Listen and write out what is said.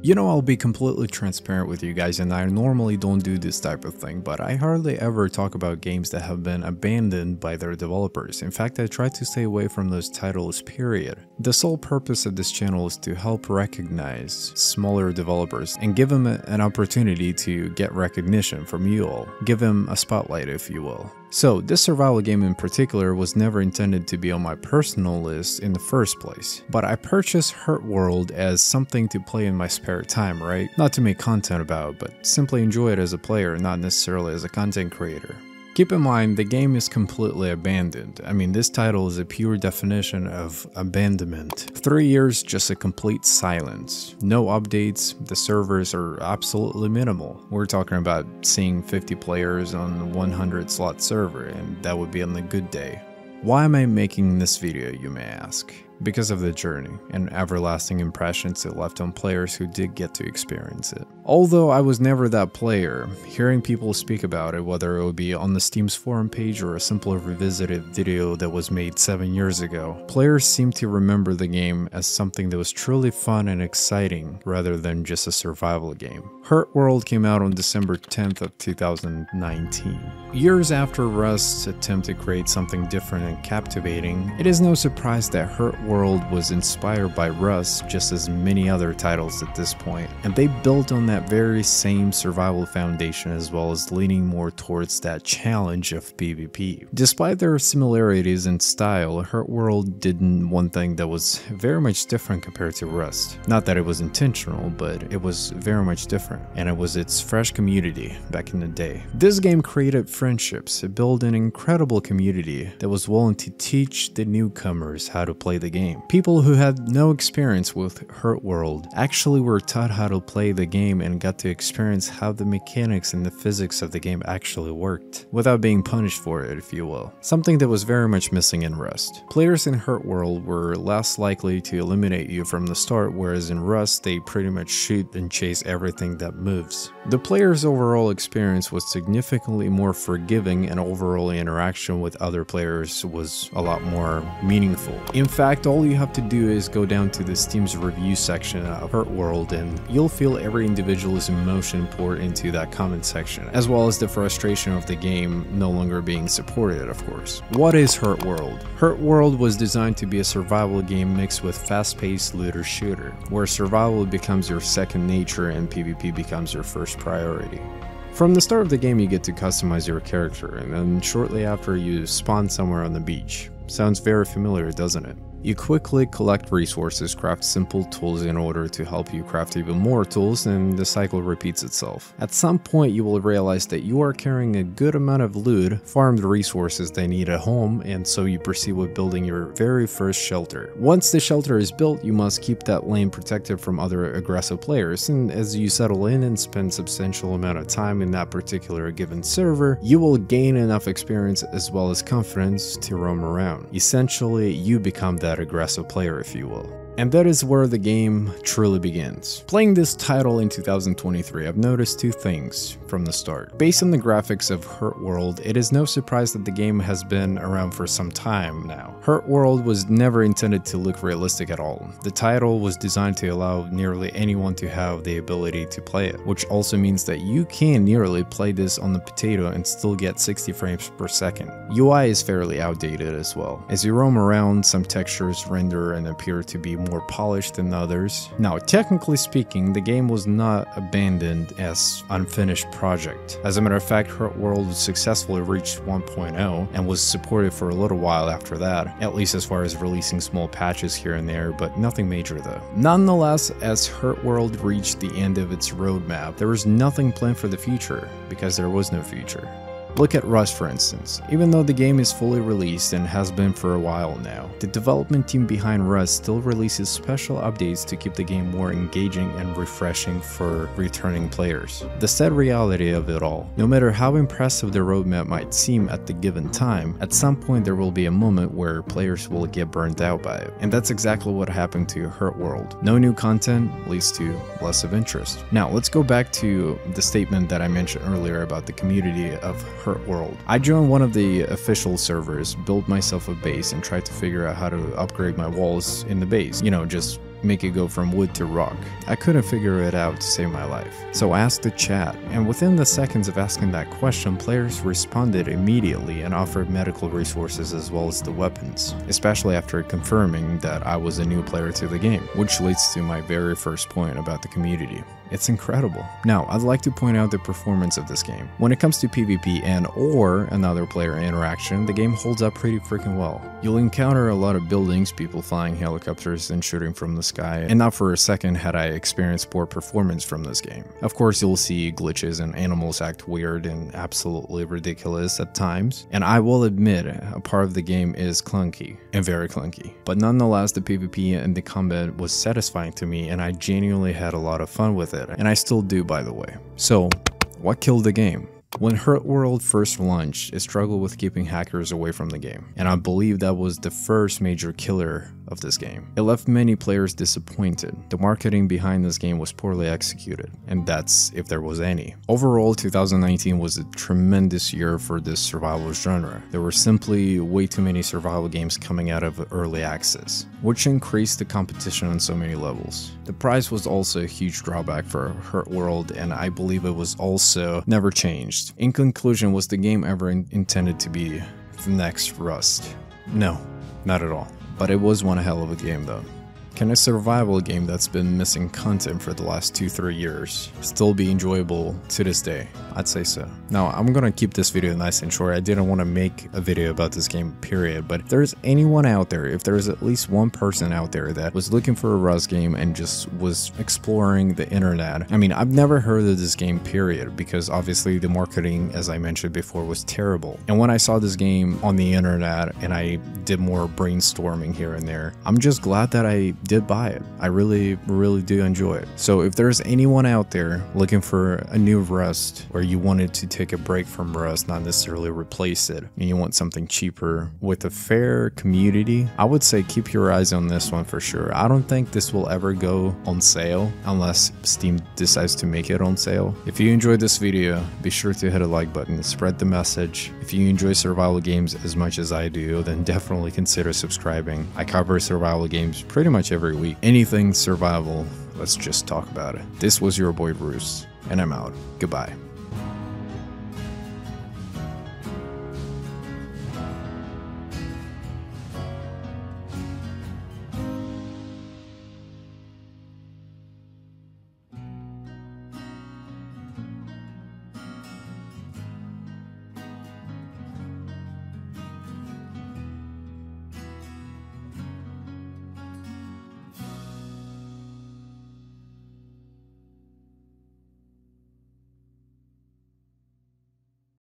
You know, I'll be completely transparent with you guys, and I normally don't do this type of thing, but I hardly ever talk about games that have been abandoned by their developers. In fact, I try to stay away from those titles, period. The sole purpose of this channel is to help recognize smaller developers and give them an opportunity to get recognition from you all. Give them a spotlight, if you will. So, this survival game in particular was never intended to be on my personal list in the first place, but I purchased Hurt World as something to play in my spare time, right? Not to make content about, but simply enjoy it as a player, not necessarily as a content creator. Keep in mind, the game is completely abandoned. I mean, this title is a pure definition of abandonment. 3 years, just a complete silence. No updates, the servers are absolutely minimal. We're talking about seeing 50 players on a 100 slot server, and that would be on a good day. Why am I making this video, you may ask? Because of the journey and everlasting impressions it left on players who did get to experience it. Although I was never that player, hearing people speak about it, whether it would be on the Steam's forum page or a simple revisited video that was made 7 years ago, players seem to remember the game as something that was truly fun and exciting rather than just a survival game. Hurt World came out on December 10th of 2019. Years after Rust's attempt to create something different and captivating, it is no surprise that Hurt World was inspired by Rust just as many other titles at this point, and they built on that very same survival foundation as well as leaning more towards that challenge of PvP. Despite their similarities in style, Hurt World did one thing that was very much different compared to Rust. Not that it was intentional, but it was very much different, and it was its fresh community back in the day. This game created friendships, it built an incredible community that was willing to teach the newcomers how to play the game. People who had no experience with Hurt World actually were taught how to play the game and got to experience how the mechanics and the physics of the game actually worked, without being punished for it, if you will. Something that was very much missing in Rust. Players in Hurt World were less likely to eliminate you from the start, whereas in Rust they pretty much shoot and chase everything that moves. The player's overall experience was significantly more forgiving, and overall interaction with other players was a lot more meaningful. In fact, all you have to do is go down to the Steam's review section of Hurt World and you'll feel every individual's emotion poured into that comment section, as well as the frustration of the game no longer being supported, of course. What is Hurt World? Hurt World was designed to be a survival game mixed with fast-paced looter shooter, where survival becomes your second nature and PvP becomes your first priority. From the start of the game you get to customize your character, and then shortly after you spawn somewhere on the beach. Sounds very familiar, doesn't it? You quickly collect resources, craft simple tools in order to help you craft even more tools, and the cycle repeats itself. At some point you will realize that you are carrying a good amount of loot, farmed resources they need at home, and so you proceed with building your very first shelter. Once the shelter is built, you must keep that lane protected from other aggressive players, and as you settle in and spend substantial amount of time in that particular given server, you will gain enough experience as well as confidence to roam around. Essentially, you become that aggressive player, if you will. And that is where the game truly begins. Playing this title in 2023, I've noticed two things from the start. Based on the graphics of Hurt World, it is no surprise that the game has been around for some time now. Hurt World was never intended to look realistic at all. The title was designed to allow nearly anyone to have the ability to play it, which also means that you can nearly play this on the potato and still get 60 frames per second. UI is fairly outdated as well. As you roam around, some textures render and appear to be more polished than others. Now, technically speaking, the game was not abandoned as unfinished project. As a matter of fact, Hurt World successfully reached 1.0 and was supported for a little while after that, at least as far as releasing small patches here and there, but nothing major though. Nonetheless, as Hurt World reached the end of its roadmap, there was nothing planned for the future, because there was no future. Look at Rust, for instance. Even though the game is fully released and has been for a while now, the development team behind Rust still releases special updates to keep the game more engaging and refreshing for returning players. The sad reality of it all, no matter how impressive the roadmap might seem at the given time, at some point there will be a moment where players will get burned out by it. And that's exactly what happened to Hurt World. No new content leads to less of interest. Now, let's go back to the statement that I mentioned earlier about the community of Hurt World. I joined one of the official servers, built myself a base, and tried to figure out how to upgrade my walls in the base. You know, just make it go from wood to rock. I couldn't figure it out to save my life. So I asked the chat, and within the seconds of asking that question, players responded immediately and offered medical resources as well as the weapons, especially after confirming that I was a new player to the game, which leads to my very first point about the community. It's incredible. Now, I'd like to point out the performance of this game. When it comes to PvP and or another player interaction, the game holds up pretty freaking well. You'll encounter a lot of buildings, people flying helicopters and shooting from the sky, and not for a second had I experienced poor performance from this game. Of course, you'll see glitches and animals act weird and absolutely ridiculous at times, and I will admit a part of the game is clunky, and very clunky. But nonetheless, the PvP and the combat was satisfying to me, and I genuinely had a lot of fun with it. And I still do, by the way. So, what killed the game? When Hurt World first launched, it struggled with keeping hackers away from the game, and I believe that was the first major killer of this game. It left many players disappointed. The marketing behind this game was poorly executed, and that's if there was any. Overall, 2019 was a tremendous year for this survival genre. There were simply way too many survival games coming out of early access, which increased the competition on so many levels. The price was also a huge drawback for Hurt World, and I believe it was also never changed. In conclusion, was the game ever intended to be the next Rust? No, not at all. But it was one hell of a game though. Can a survival game that's been missing content for the last 2-3 years still be enjoyable to this day? I'd say so. Now, I'm gonna keep this video nice and short. I didn't want to make a video about this game, period. But if there's anyone out there, if there's at least one person out there that was looking for a Rust game and just was exploring the internet, I mean, I've never heard of this game, period, because obviously the marketing, as I mentioned before, was terrible. And when I saw this game on the internet and I did more brainstorming here and there, I'm just glad that I did buy it. I really do enjoy it. So if there's anyone out there looking for a new Rust, or you wanted to take a break from Rust, not necessarily replace it, and you want something cheaper with a fair community, I would say keep your eyes on this one for sure. I don't think this will ever go on sale unless Steam decides to make it on sale. If you enjoyed this video, be sure to hit a like button, spread the message. If you enjoy survival games as much as I do, then definitely consider subscribing. I cover survival games pretty much every week. Anything survival, let's just talk about it. This was your boy Roos, and I'm out. Goodbye.